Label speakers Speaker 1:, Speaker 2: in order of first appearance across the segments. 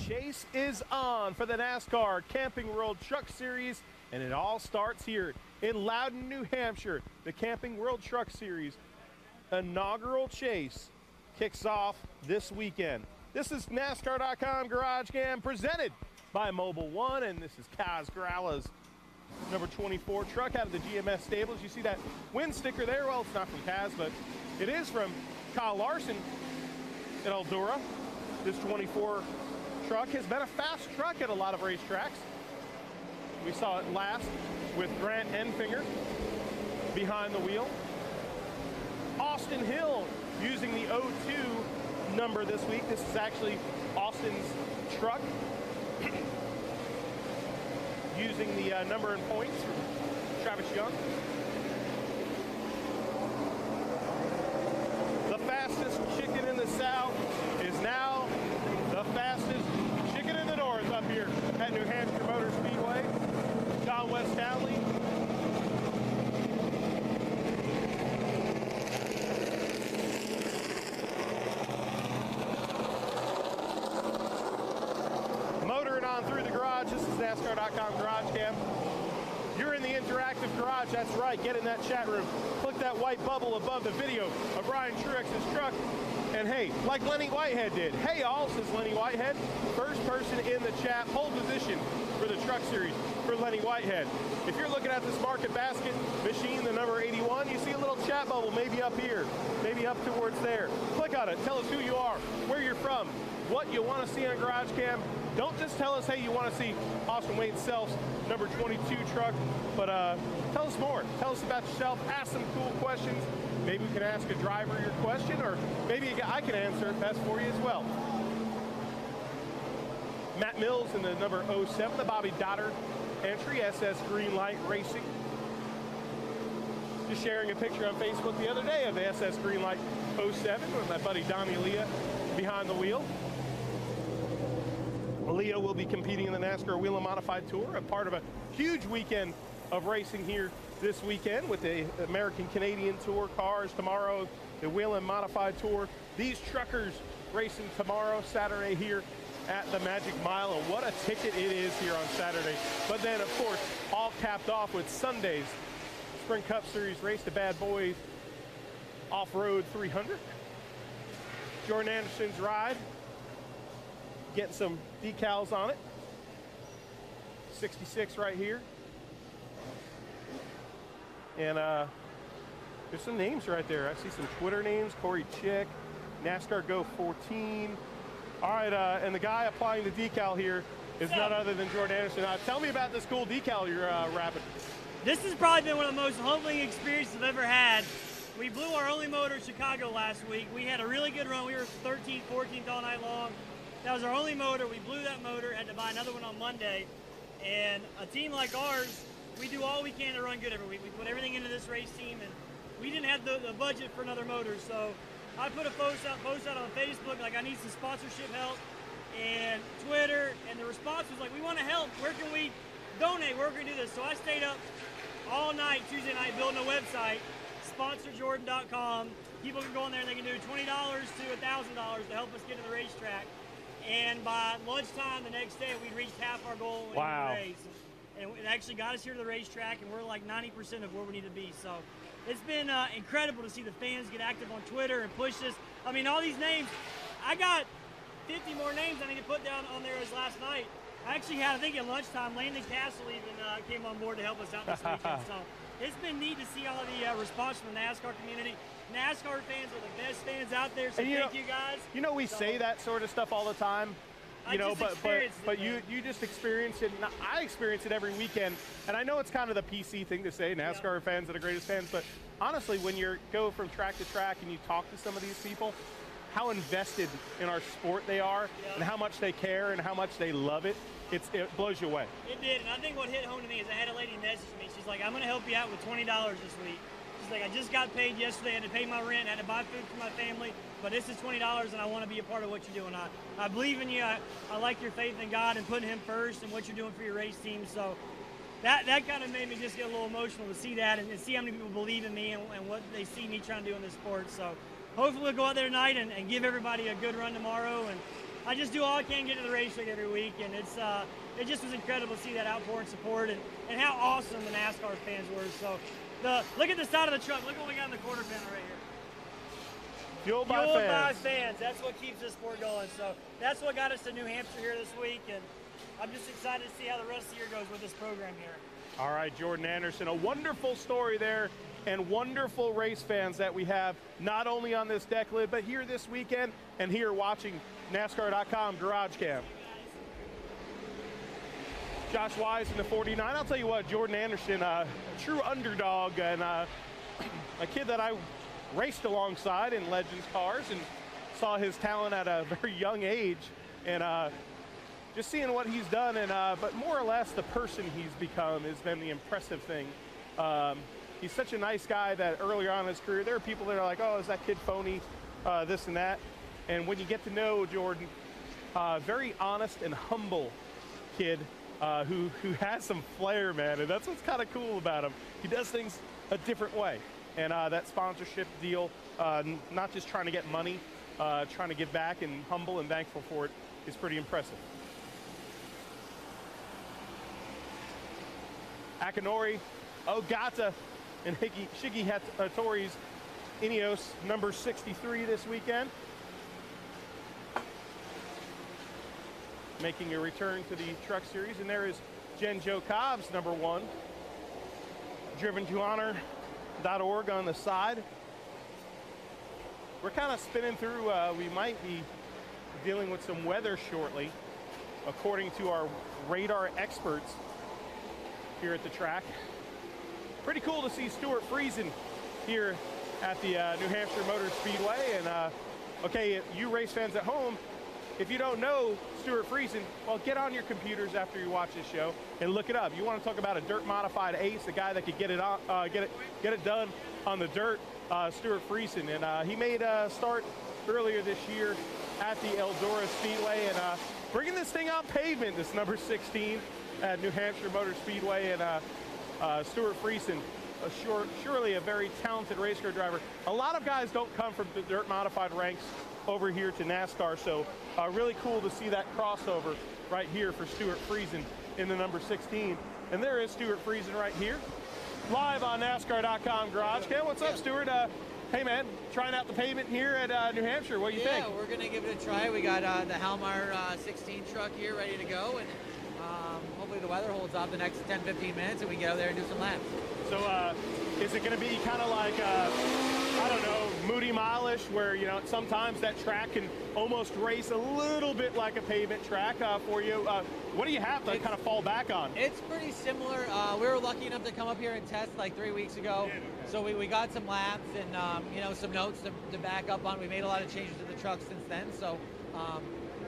Speaker 1: chase is on for the NASCAR Camping World Truck Series, and it all starts here in Loudon, New Hampshire. The Camping World Truck Series inaugural chase kicks off this weekend. This is NASCAR.com GarageCam presented by Mobile One, and this is Kaz Grala's number 24 truck out of the GMS stables. You see that wind sticker there? Well, it's not from Kaz, but it is from Kyle Larson at Eldora. This 24 truck has been a fast truck at a lot of racetracks. We saw it last with Grant Enfinger behind the wheel. Austin Hill using the 02 number this week. This is actually Austin's truck using the number and points from Travis Young. The fastest chicken in the south is now the fastest chicken in the north up here at New Hampshire Motor Speedway. John West Townley. Motoring on through the garage. This is NASCAR.com GarageCam. You're in the interactive garage, that's right. Get in that chat room. Click that white bubble above the video of Brian Truex's truck. And hey, like Lenny Whitehead did. Hey all, says Lenny Whitehead. First person in the chat, pole position for the truck series for Lenny Whitehead. If you're looking at this market basket machine, the number 81, you see a little chat bubble maybe up here, maybe up towards there. Click on it, tell us who you are, where you're from, what you want to see on GarageCam. Don't just tell us, hey, you want to see Austin Wayne Self's number 22 truck, but tell us more. Tell us about yourself, ask some cool questions. Maybe we can ask a driver your question, or maybe I can answer it best for you as well. Matt Mills in the number 07, the Bobby Doddard entry, SS Greenlight Racing. Just sharing a picture on Facebook the other day of the SS Greenlight 07 with my buddy Donnie Leah behind the wheel. Leah will be competing in the NASCAR Wheel and Modified Tour, a part of a huge weekend of racing here this weekend with the American Canadian Tour cars tomorrow, the Wheel and Modified Tour. These truckers racing tomorrow, Saturday here at the Magic Mile, and what a ticket it is here on Saturday. But then, of course, all capped off with Sunday's Sprint Cup Series race, the Bad Boys Off-Road 300. Jordan Anderson's ride, getting some decals on it. 66 right here. And there's some names right there. I see some Twitter names, Corey Chick, NASCAR Go 14. All right, and the guy applying the decal here is none other than Jordan Anderson. Tell me about this cool decal you're wrapping.
Speaker 2: This has probably been one of the most humbling experiences I've ever had. We blew our only motor in Chicago last week. We had a really good run. We were 13th, 14th all night long. That was our only motor. We blew that motor, had to buy another one on Monday. And a team like ours, we do all we can to run good every week. We put everything into this race team, and we didn't have the budget for another motor. So I put a post out on Facebook, like I need some sponsorship help, and Twitter, and the response was like, we want to help. Where can we donate? Where can we do this? So I stayed up all night, Tuesday night, building a website, sponsorjordan.com. People can go in there and they can do $20 to $1,000 to help us get to the racetrack. And by lunchtime the next day, we reached half our goal in the race. And it actually got us here to the racetrack, and we're like 90% of where we need to be. So it's been incredible to see the fans get active on Twitter and push this. I mean, all these names, I got 50 more names I need to put down on there as last night. I actually had, I think at lunchtime, Landon Castle even came on board to help us out this weekend. So it's been neat to see all the response from the NASCAR community. NASCAR fans are the best fans out there, so thank you guys. You know,
Speaker 1: we say that sort of stuff all the time. But you just experience it, and I experience it every weekend. And I know it's kind of the PC thing to say, NASCAR fans are the greatest fans, but honestly, when you go from track to track and you talk to some of these people, how invested in our sport they are, and how much they care and how much they love it, it blows you away.
Speaker 2: It did, and I think what hit home to me is I had a lady message me. She's like, I'm going to help you out with $20 this week. She's like, I just got paid yesterday, I had to pay my rent, I had to buy food for my family, but this is $20 and I want to be a part of what you're doing. I believe in you, I like your faith in God and putting him first and what you're doing for your race team. So that kind of made me just get a little emotional to see that and see how many people believe in me and what they see me trying to do in this sport. So hopefully we'll go out there tonight and give everybody a good run tomorrow I just do all I can get to the racetrack every week, and it just was incredible to see that outpouring support and how awesome the NASCAR fans were. So look at the side of the truck. Look what we got in the quarter panel right here.
Speaker 1: Fueled by
Speaker 2: fans. That's what keeps this sport going. So that's what got us to New Hampshire here this week, and I'm just excited to see how the rest of the year goes with this program here.
Speaker 1: All right, Jordan Anderson, a wonderful story there, and wonderful race fans that we have, not only on this deck lid, but here this weekend and here watching NASCAR.com GarageCam. Josh Wise in the 49. I'll tell you what, Jordan Anderson, a true underdog, and a kid that I raced alongside in Legends cars and saw his talent at a very young age, and just seeing what he's done, and but more or less the person he's become has been the impressive thing. He's such a nice guy that earlier on in his career, there are people that are like, oh, is that kid phony, this and that. And when you get to know Jordan, very honest and humble kid who has some flair, man, and that's what's kind of cool about him. He does things a different way. And that sponsorship deal, not just trying to get money, trying to give back, and humble and thankful for it, is pretty impressive. Akinori, Ogata, and Shiggy Hattori's Ineos number 63 this weekend. Making a return to the Truck Series, and there is Jen Joe Cobbs, number 1. Driven to honor.org on the side. We're kind of spinning through, we might be dealing with some weather shortly, according to our radar experts here at the track. Pretty cool to see Stuart Friesen here at the New Hampshire Motor Speedway. And okay, you race fans at home, if you don't know Stuart Friesen, well, get on your computers after you watch this show and look it up. You want to talk about a dirt modified ace, a guy that could get it done on the dirt, Stuart Friesen. And he made a start earlier this year at the Eldora Speedway, and bringing this thing out pavement, this number 16 at New Hampshire Motor Speedway. And Stuart Friesen, surely a very talented race car driver. A lot of guys don't come from the dirt modified ranks over here to NASCAR, so really cool to see that crossover right here for Stuart Friesen in the number 16. And there is Stuart Friesen right here, live on NASCAR.com GarageCam. What's up, Stuart? Hey, man, trying out the pavement here at New Hampshire. What do you think?
Speaker 3: Yeah, we're going to give it a try. We got the Halmar 16 truck here ready to go, and hopefully the weather holds off the next 10-15 minutes and we get out there and do some laps.
Speaker 1: So is it going to be kind of like, I don't know, Moody Mile-ish, where, you know, sometimes that track can almost race a little bit like a pavement track for you? What do you have to kind of fall back on?
Speaker 3: It's pretty similar. We were lucky enough to come up here and test like 3 weeks ago. So we got some laps and, you know, some notes to back up on. We made a lot of changes to the truck since then. So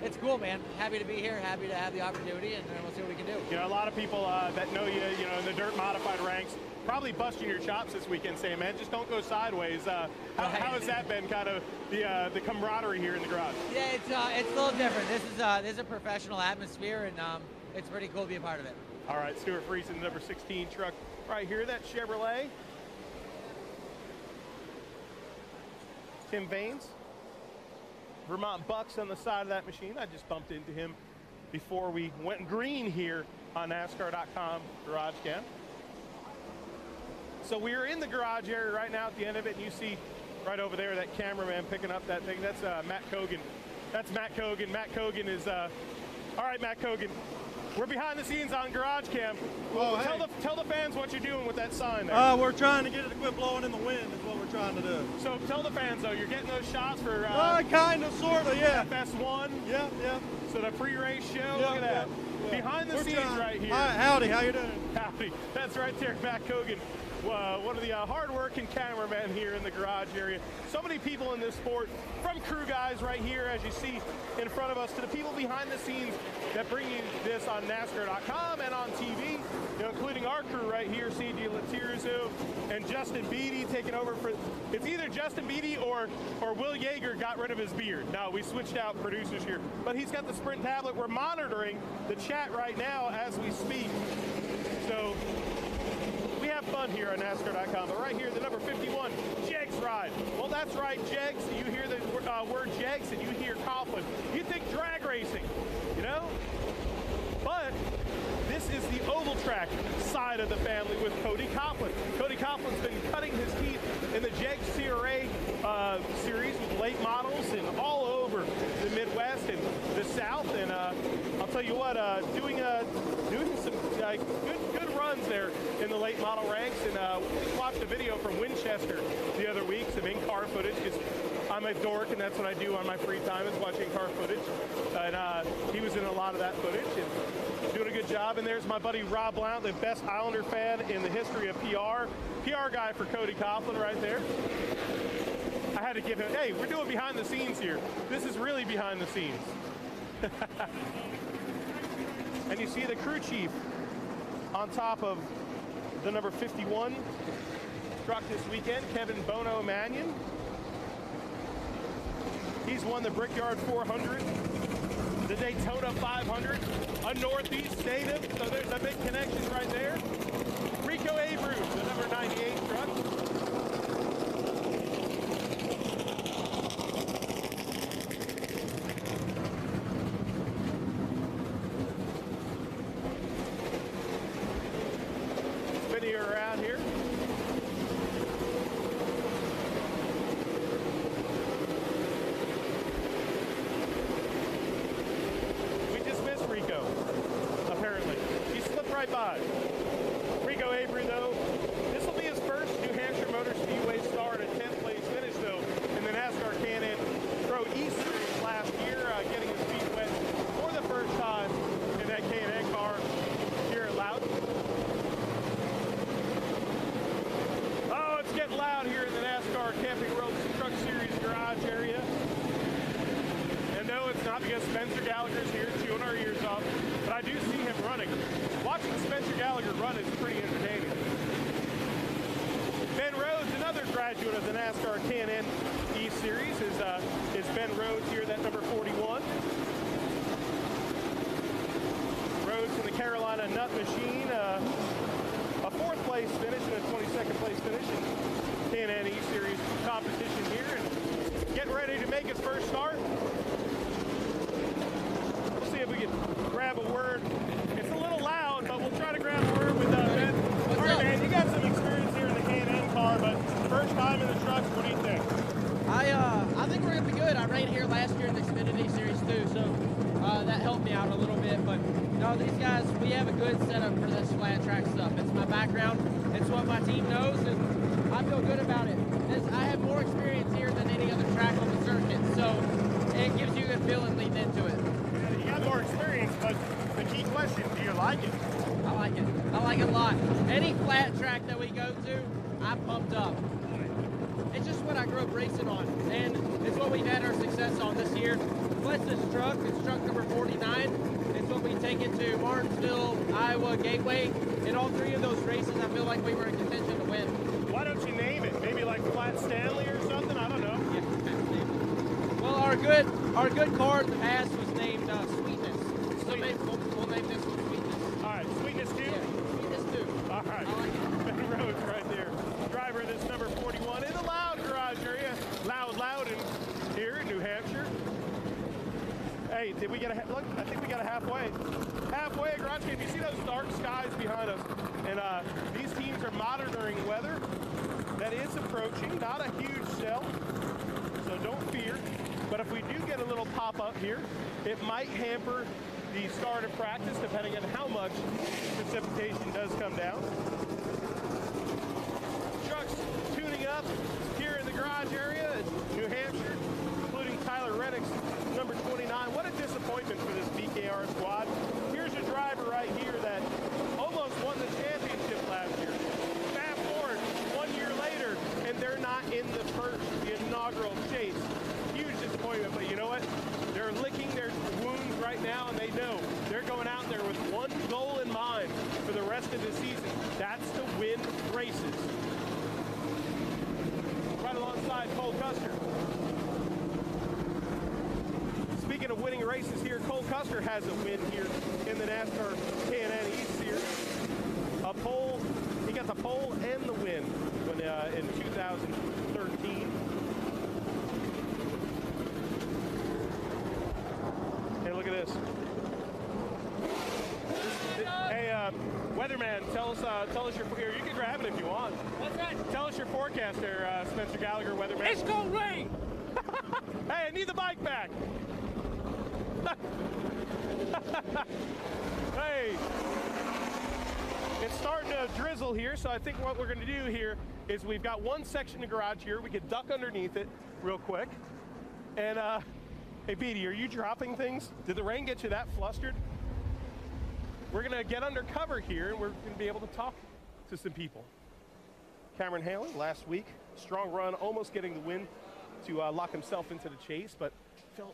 Speaker 3: it's cool, man. Happy to be here, happy to have the opportunity, and we'll see what we can do.
Speaker 1: You know, a lot of people that know you, you know, in the dirt modified ranks, probably busting your chops this weekend, saying, man, just don't go sideways. How has that been, kind of the camaraderie here in the garage? Yeah,
Speaker 3: it's a little different. This is a professional atmosphere, and it's pretty cool to be a part of it.
Speaker 1: All right, Stuart Friesen, number 16 truck right here, that Chevrolet. Tim Vaines, Vermont Bucks on the side of that machine. I just bumped into him before we went green here on NASCAR.com GarageCam. So we're in the garage area right now at the end of it, and you see right over there that cameraman picking up that thing. That's Matt Cogan. That's Matt Cogan. Matt Cogan is, all right, Matt Cogan. We're behind the scenes on GarageCam.
Speaker 4: Oh, hey.
Speaker 1: Tell the fans what you're doing with that sign there.
Speaker 4: We're trying to get it to quit blowing in the wind is what we're trying to do.
Speaker 1: So tell the fans, though, you're getting those shots for...
Speaker 4: kind of, sort of, yeah.
Speaker 1: FS1.
Speaker 4: Yeah.
Speaker 1: So the pre-race show,
Speaker 4: Yeah,
Speaker 1: look at that.
Speaker 4: yeah.
Speaker 1: Behind the scenes right here.
Speaker 4: Hi, howdy, how you doing?
Speaker 1: Howdy. That's right there, Matt Cogan. One of the hard-working cameramen here in the garage area. So many people in this sport, from crew guys right here, as you see in front of us, to the people behind the scenes that bring you this on NASCAR.com and on TV, you know, including our crew right here, C.J. Latirzo and Justin Beatty taking over for, it's either Justin Beatty or Will Yeager got rid of his beard. No, we switched out producers here, but he's got the Sprint tablet. We're monitoring the chat right now as we speak. So we have have fun here on NASCAR.com. But right here, the number 51 Jegs ride. Well, that's right, Jegs. You hear the word Jegs and you hear Coughlin. You think drag racing, you know? But this is the oval track side of the family with Cody Coughlin. Cody Coughlin's been cutting his teeth in the Jegs CRA series with late models and all over the Midwest and the South. And I'll tell you what, doing some good runs there in the late model ranks. And we just watched a video from Winchester the other week, some in-car footage, because I'm a dork and that's what I do on my free time is watching car footage. And he was in a lot of that footage and doing a good job. And there's my buddy Rob Blount, the best Islander fan in the history of PR. PR guy for Cody Coughlin right there. I had to give him, hey, we're doing behind the scenes here. This is really behind the scenes. And you see the crew chief on top of the number 51 truck this weekend, Kevin Bono Mannion. He's won the Brickyard 400, the Daytona 500, a Northeast native, so there's a big connection right there. Rico Rose, the number 98 truck. Spin you around here. Rico, apparently. He slipped right by. Rico Avery, though, this will be his first New Hampshire Motor Speedway start, a 10th place finish, though, in the NASCAR Can-Am Pro East Series last year, getting his feet wet for the first time in that Can-Am car here at Loudon. Oh, it's getting loud here in the NASCAR Camping World Truck Series garage area. And no, it's not because Spencer Gallagher's here chewing our ears off, but I do see him running. Watching Spencer Gallagher run is pretty entertaining. Ben Rhodes, another graduate of the NASCAR Can-Am East Series, is Ben Rhodes here, that number 41. Rhodes in the Carolina Nut Machine, a 4th place finish and a 22nd place finish in Can-Am East Series competition here, and getting ready to make his first start. If we can grab a word. It's a little loud, but we'll try to grab a word with Ben. All right, man, you got some experience here in the Can-Am car, but first time in the trucks, what do you think?
Speaker 5: I think we're going to be good. I ran here last year in the Xfinity Series too, so that helped me out a little bit. But no, these guys, we have a good setup for this flat track stuff. It's my background. It's what my team knows, and I feel good about it. I have more experience here than any other track on the circuit, so it gives you a good feeling leading into it.
Speaker 1: You got more experience, but the key question, do you like it?
Speaker 5: I like it. I like it a lot. Any flat track that we go to, I'm pumped up. It's just what I grew up racing on, and it's what we've had our success on this year. Plus this truck, it's truck number 49. It's what we take it to Martinsville, Iowa, Gateway. In all 3 of those races, I feel like we were in contention to win.
Speaker 1: Why don't you name it? Maybe like Flat Stanley or something? I don't know.
Speaker 5: Yeah, well, our good car in the past was named Sweetness. So maybe we'll name this one Sweetness.
Speaker 1: All right, Sweetness 2?
Speaker 5: Yeah, Sweetness 2.
Speaker 1: All right.
Speaker 5: I like it.
Speaker 1: Ben Rhodes right there. Driver of this number 41 in the Loud garage area. Loudon here in New Hampshire. Hey, did we get a look? I think we got a halfway. Halfway at GarageCam. You see those dark skies behind us? And these teams are monitoring weather that is approaching. Not a huge cell, so don't fear. But if we do get a little pop-up here, it might hamper the start of practice depending on how much precipitation does come down. Trucks tuning up here in the garage area in New Hampshire, including Tyler Reddick's number 29. What a disappointment for this BKR squad. Here's a driver right here that almost won the championship last year. Fast forward 1 year later, and they're not in the inaugural chase. Huge disappointment, but you know what? They're licking their wounds right now, and they know they're going out there with one goal in mind for the rest of the season. That's to win races. Right alongside Cole Koster. Speaking of winning races here, Cole Koster has a win here in the NASCAR Can-Am East Series. A pole, he got the pole in 2013. Hey, look at this. Hey, weatherman, tell us your. Here, you can grab it if you want.
Speaker 6: What's that?
Speaker 1: Tell us your forecast there, Spencer Gallagher, weatherman.
Speaker 6: It's gonna rain.
Speaker 1: Hey, I need the bike back. Hey, it's starting to drizzle here, so I think what we're going to do here is we've got one section of garage here. We could duck underneath it real quick. And, hey, Beatty, are you dropping things? Did the rain get you that flustered? We're going to get under cover here, and we're going to be able to talk to some people. Cameron Haley, last week, strong run, almost getting the win to lock himself into the chase, but fell,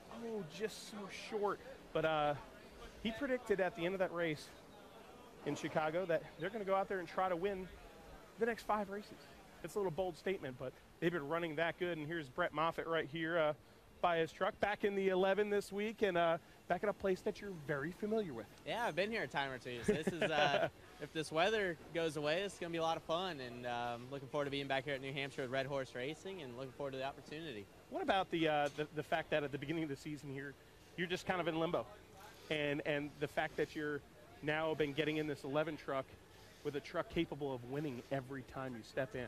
Speaker 1: just so short. But he predicted at the end of that race in Chicago that they're going to go out there and try to win the next 5 races. It's a little bold statement, but they've been running that good. And here's Brett Moffitt right here by his truck, back in the 11 this week, and back at a place that you're very familiar with.
Speaker 7: Yeah, I've been here a time or two. So this is, if this weather goes away, it's going to be a lot of fun. And looking forward to being back here at New Hampshire with Red Horse Racing, and looking forward to the opportunity.
Speaker 1: What about the fact that at the beginning of the season here, you're just kind of in limbo, and the fact that you're now been getting in this 11 truck with a truck capable of winning every time you step in?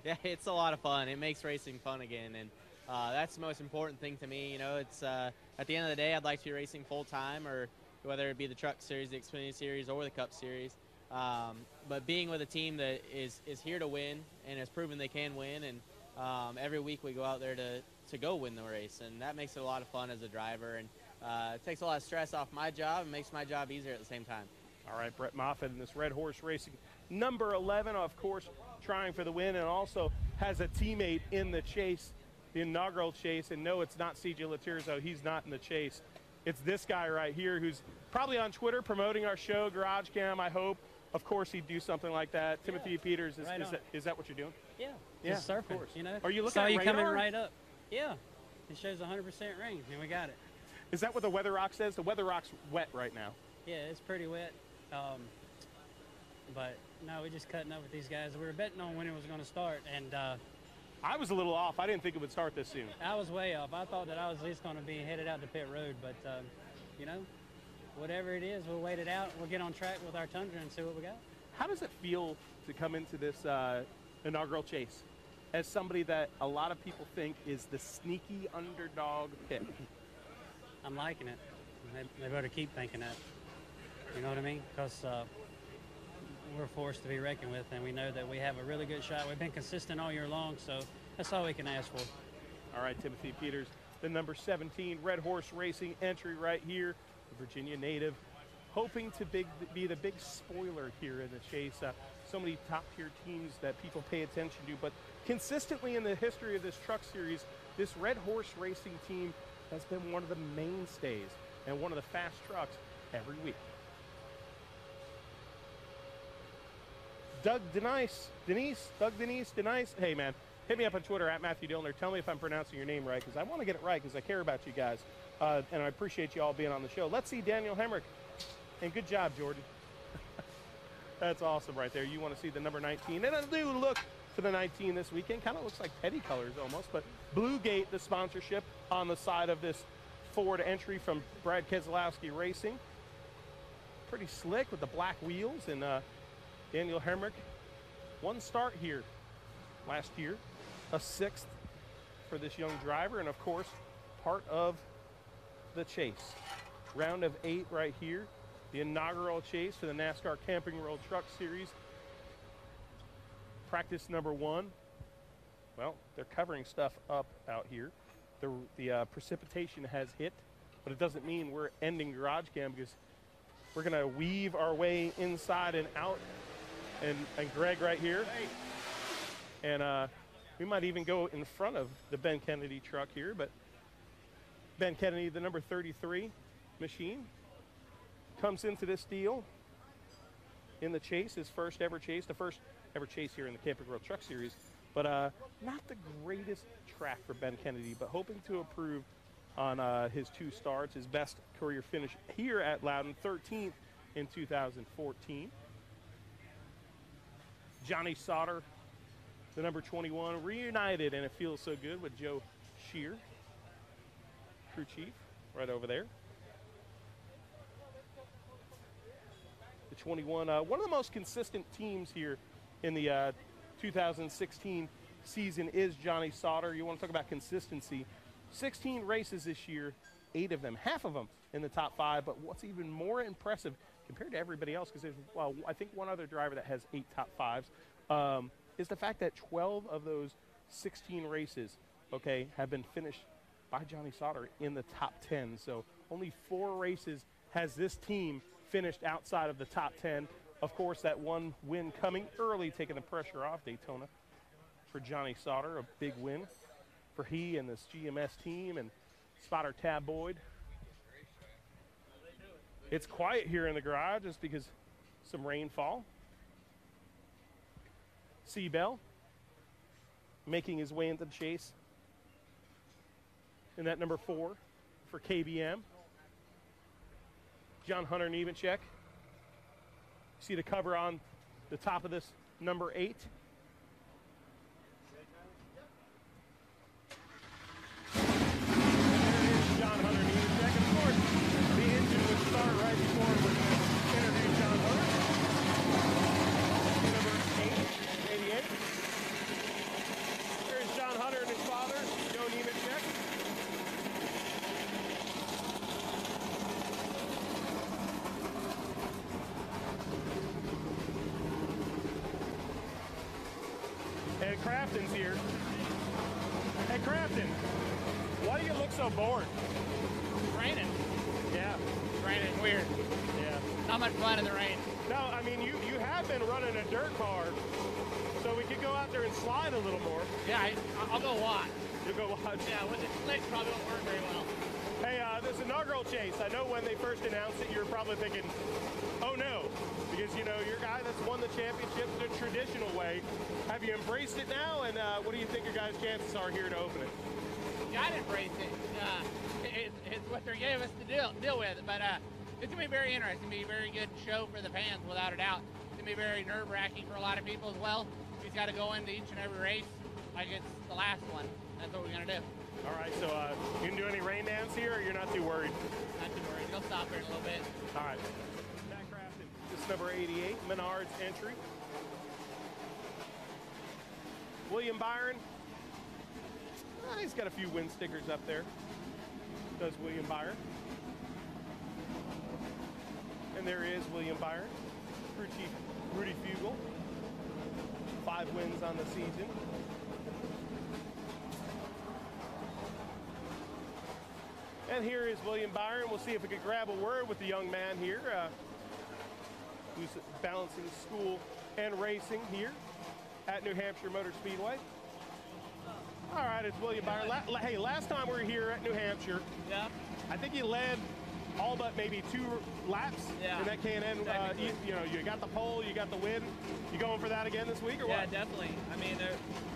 Speaker 7: Yeah, it's a lot of fun. It makes racing fun again, and that's the most important thing to me. You know, it's at the end of the day, I'd like to be racing full time, or whether it be the Truck Series, the Xfinity Series, or the Cup Series. But being with a team that is here to win and has proven they can win, and every week we go out there to go win the race, and that makes it a lot of fun as a driver, and it takes a lot of stress off my job and makes my job easier at the same time.
Speaker 1: All right, Brett Moffitt in this Red Horse Racing, number 11, of course, trying for the win, and also has a teammate in the chase, the inaugural chase. And no, it's not CJ Latirzo. He's not in the chase. It's this guy right here who's probably on Twitter promoting our show, GarageCam, I hope. Of course, he'd do something like that. Yeah. Timothy Peters, is that what you're doing?
Speaker 6: Yeah,
Speaker 1: yeah,
Speaker 6: just surfing,
Speaker 1: of course.
Speaker 6: You know?
Speaker 1: Are you looking
Speaker 6: Saw
Speaker 1: at
Speaker 6: you
Speaker 1: radar?
Speaker 6: coming right up. Yeah, it shows 100% rain, and we got it.
Speaker 1: Is that what the Weather Rock says? The Weather Rock's wet right now.
Speaker 6: Yeah, it's pretty wet. But no, we're just cutting up with these guys. We were betting on when it was going to start, and
Speaker 1: I was a little off. I didn't think it would start this soon.
Speaker 6: I was way off. I thought that I was at least going to be headed out to pit road, but you know, whatever it is, we'll wait it out. We'll get on track with our Tundra and see what we got.
Speaker 1: How does it feel to come into this inaugural chase as somebody that a lot of people think is the sneaky underdog pick?
Speaker 6: I'm liking it. They better keep thinking that. You know what I mean? Because we're forced to be reckoned with, and we know that we have a really good shot. We've been consistent all year long, so that's all we can ask for.
Speaker 1: All right, Timothy Peters, the number 17 Red Horse Racing entry right here, the Virginia native, hoping to be the big spoiler here in the chase. So many top-tier teams that people pay attention to, but consistently in the history of this truck series, this Red Horse Racing team has been one of the mainstays and one of the fast trucks every week. Doug Denise. Hey, man, hit me up on Twitter at Matthew Dillner. Tell me if I'm pronouncing your name right, because I want to get it right, because I care about you guys, and I appreciate you all being on the show. Let's see Daniel Hemrick, and good job, Jordan. That's awesome right there. You want to see the number 19, and I do look for the 19 this weekend. Kind of looks like petty colors almost, but Blue Gate, the sponsorship on the side of this Ford entry from Brad Keselowski Racing. Pretty slick with the black wheels, and Daniel Hemrick, one start here last year, a 6th for this young driver, and of course, part of the chase. Round of 8 right here, the inaugural chase for the NASCAR Camping World Truck Series. Practice number 1. Well, they're covering stuff up out here. The precipitation has hit, but it doesn't mean we're ending GarageCam, because we're going to weave our way inside and out. And Greg right here. And we might even go in front of the Ben Kennedy truck here, but Ben Kennedy, the number 33 machine, comes into this deal in the chase, his first ever chase, the first ever chase here in the Camping World Truck Series. But not the greatest track for Ben Kennedy, but hoping to improve on his 2 starts, his best career finish here at Loudon, 13th in 2014. Johnny Sauter The number 21 reunited, and it feels so good with Joe Shear, crew chief, right over there. The 21, one of the most consistent teams here in the 2016 season is Johnny Sauter. You want to talk about consistency. 16 races this year, 8 of them, half of them in the top 5. But what's even more impressive compared to everybody else, because there's, well, I think one other driver that has 8 top 5s, is the fact that 12 of those 16 races, okay, have been finished by Johnny Sauter in the top 10. So only 4 races has this team finished outside of the top 10. Of course, that one win coming early, taking the pressure off Daytona for Johnny Sauter, a big win for he and this GMS team and spotter Tab Boyd. It's quiet here in the garage just because some rainfall. Seabell making his way into the chase in that number 4 for KBM. John Hunter Nevenchek. See the cover on the top of this number 8. John Hunter Nevenchek. Of course, the engine would start right before we introduce John Hunter. Number 88. There's John Hunter and his father, Joe Nevenchek. And Crafton's here. Hey, Crafton, why do you look so bored?
Speaker 8: It's raining.
Speaker 1: Yeah.
Speaker 8: It's raining. Weird.
Speaker 1: Yeah.
Speaker 8: Not much fun in the rain.
Speaker 1: No, I mean, you have been running a dirt car, so we could go out there and slide a little more.
Speaker 8: Yeah, I'll go watch.
Speaker 1: You'll go watch.
Speaker 8: Yeah, with the slicks probably won't work very well.
Speaker 1: Hey, this inaugural chase, I know when they first announced it, you were probably thinking, oh no, because, you know, your guy that's won the championship the traditional way. Have you embraced it now, and what do you think your guys' chances are here to open it?
Speaker 8: Yeah, I'd embrace it. It's what they gave us to deal with, but it's going to be very interesting. It's going to be a very good show for the fans, without a doubt. It's going to be very nerve-wracking for a lot of people as well. We've got to go into each and every race like it's the last one. That's what we're going to do.
Speaker 1: All right, so you can do any rain dance here, or you're not too worried?
Speaker 8: Not too worried. He'll stop here in a little bit.
Speaker 1: All right. Matt Crafton, this is number 88, Menard's entry. William Byron. He's got a few win stickers up there. Does William Byron. And there is William Byron. Crew chief Rudy Fugel. 5 wins on the season. And here is William Byron. We'll see if we can grab a word with the young man here who's balancing school and racing here at New Hampshire Motor Speedway. All right, it's William Byron. Hey, last time we were here at New Hampshire,
Speaker 9: yeah,
Speaker 1: I think you led all but maybe 2 laps in that K&N. You know, you got the pole, you got the win. You going for that again this week or what?
Speaker 9: Yeah, definitely. I mean,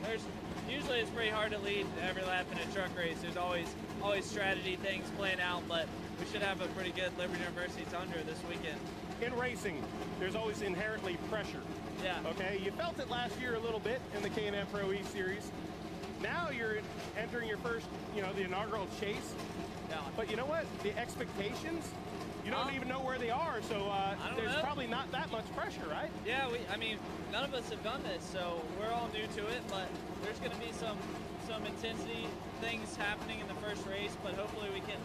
Speaker 9: there's usually it's pretty hard to lead every lap in a truck race. There's always strategy things playing out, but we should have a pretty good Liberty University Tundra this weekend.
Speaker 1: In racing, there's always inherently pressure.
Speaker 9: Yeah.
Speaker 1: Okay, you felt it last year a little bit in the K&N Pro E Series. Now you're entering your first, you know, the inaugural chase.
Speaker 9: Yeah.
Speaker 1: But you know what? The expectations, you don't even know where they are, so there's probably not that much pressure, right?
Speaker 9: Yeah, I mean, none of us have done this, so we're all new to it, but there's going to be some intensity things happening in the first race, but hopefully we can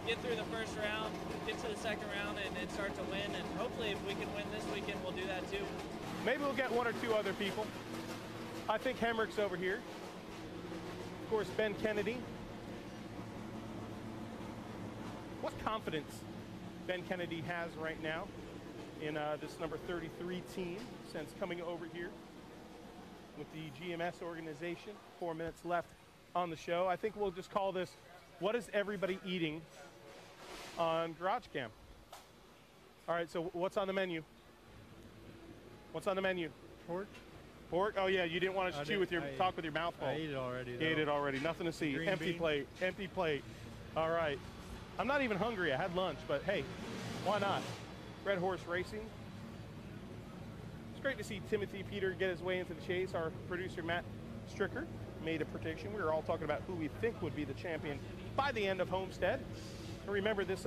Speaker 9: get through the first round, get to the second round, and start to win, and hopefully if we can win this weekend, we'll do that too.
Speaker 1: Maybe we'll get 1 or 2 other people. I think Hemrick's over here. Of course, Ben Kennedy. What confidence Ben Kennedy has right now in this number 33 team since coming over here with the GMS organization. 4 minutes left on the show. I think we'll just call this, what is everybody eating on GarageCam? All right, so what's on the menu? What's on the menu?
Speaker 4: Pork.
Speaker 1: Pork? Oh yeah, you didn't want to talk with your mouth full.
Speaker 4: I ate it already.
Speaker 1: You ate it already. Nothing to see. Empty plate. Empty plate. All right. I'm not even hungry. I had lunch, but hey, why not? Red Horse Racing. It's great to see Timothy Peter get his way into the chase. Our producer, Matt Stricker, made a prediction. We were all talking about who we think would be the champion by the end of Homestead. And remember, this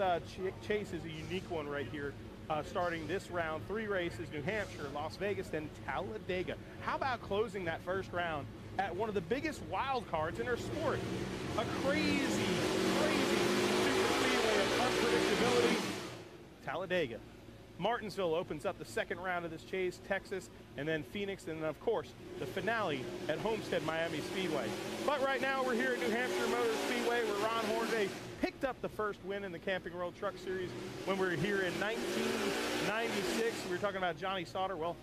Speaker 1: chase is a unique one right here. Starting this round, 3 races: New Hampshire, Las Vegas, then Talladega. How about closing that first round at one of the biggest wild cards in our sport? A crazy super speedway of unpredictability, Talladega. Martinsville opens up the second round of this chase, Texas, and then Phoenix, and then of course the finale at Homestead Miami Speedway. But right now we're here at New Hampshire Motor Speedway, where Ron Hornaday picked up the first win in the Camping World Truck Series when we were here in 1996. We were talking about Johnny Sauter. Well,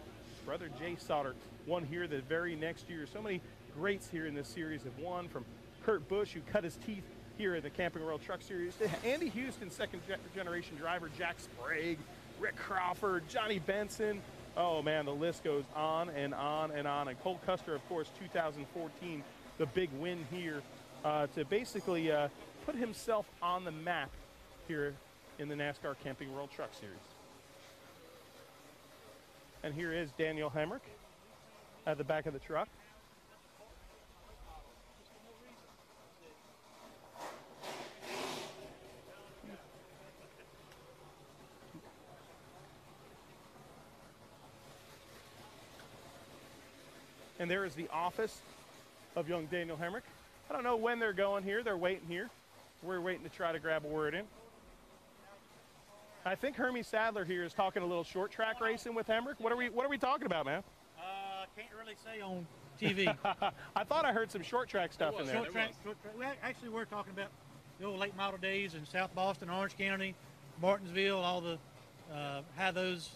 Speaker 1: brother Jay Sauter won here the very next year. So many greats here in this series have won, from Kurt Busch, who cut his teeth here in the Camping World Truck Series, to Andy Houston, second generation driver, Jack Sprague, Rick Crawford, Johnny Benson. Oh man, the list goes on and on and on. And Cole Koster, of course, 2014, the big win here to basically put himself on the map here in the NASCAR Camping World Truck Series. And here is Daniel Hemrick at the back of the truck. And there is the office of young Daniel Hemrick. I don't know when they're going here. They're waiting here. We're waiting to try to grab a word in. I think Hermie Sadler here is talking a little short track racing with Hemrick. What are we talking about, man?
Speaker 10: Can't really say on TV.
Speaker 1: I thought I heard some short track stuff in there.
Speaker 10: Short track. We actually were talking about the old late model days in South Boston, Orange County, Martinsville, all the how those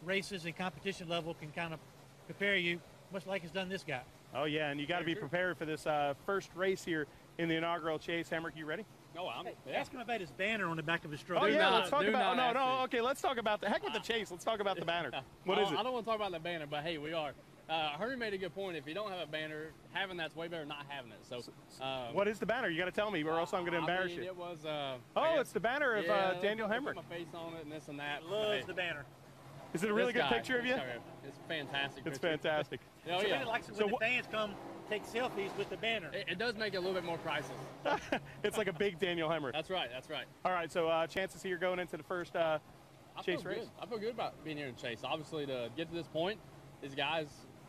Speaker 10: races and competition level can kind of prepare you, much like it's done this guy.
Speaker 1: Oh yeah, and you got to be prepared for this first race here in the inaugural chase. Hemrick, you ready?
Speaker 10: No, ask him about his banner on the back of his truck.
Speaker 1: Oh yeah, let's talk about. Okay, let's talk about the heck with the chase. Let's talk about the banner. What is it?
Speaker 11: I don't want to talk about the banner, but hey, we are. Hermie made a good point. If you don't have a banner, having that's way better than not having it. So,
Speaker 1: what is the banner? You got to tell me, or else I'm going to embarrass you.
Speaker 11: It was.
Speaker 1: It's the banner of Daniel Hemrick.
Speaker 11: Put my face on it and this and that.
Speaker 10: Loves the banner.
Speaker 1: Is it a really good picture of you?
Speaker 11: It's fantastic.
Speaker 1: It's fantastic.
Speaker 10: Oh, yeah. Really likes it when the fans come take selfies with the banner.
Speaker 11: It does make it a little bit more priceless.
Speaker 1: It's like a big Daniel Hemrick.
Speaker 11: That's right. That's right.
Speaker 1: All right. So chances here going into the first chase race.
Speaker 11: I feel good about being here in chase. Obviously, to get to this point, these guys,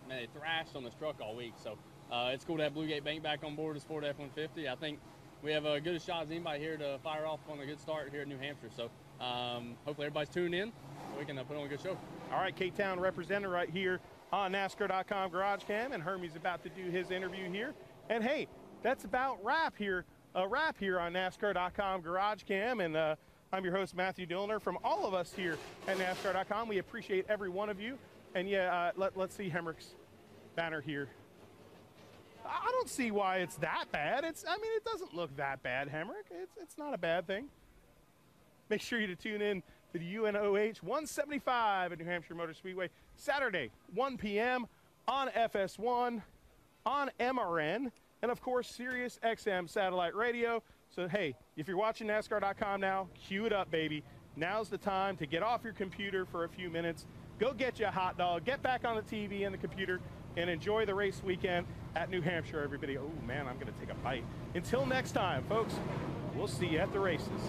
Speaker 11: man, they thrashed on this truck all week. So it's cool to have Blue Gate Bank back on board as Ford F-150. I think we have a good a shot as anybody here to fire off on a good start here in New Hampshire. So hopefully everybody's tuned in. We can put on a good show. All right,
Speaker 1: K-Town representative right here on NASCAR.com GarageCam, and Hermie's about to do his interview here. And hey, that's about a wrap here on NASCAR.com GarageCam. And I'm your host, Matthew Dillner. From all of us here at NASCAR.com, we appreciate every one of you. And yeah, let's see Hemrick's banner here. I don't see why it's that bad. It doesn't look that bad, Hemrick. It's not a bad thing. Make sure you to tune in to the UNOH 175 at New Hampshire Motor Speedway, Saturday, 1 p.m. on FS1, on MRN, and of course, Sirius XM satellite radio. So hey, if you're watching NASCAR.com now, cue it up, baby. Now's the time to get off your computer for a few minutes, go get you a hot dog, get back on the TV and the computer, and enjoy the race weekend at New Hampshire, everybody. Oh man, I'm gonna take a bite. Until next time, folks, we'll see you at the races.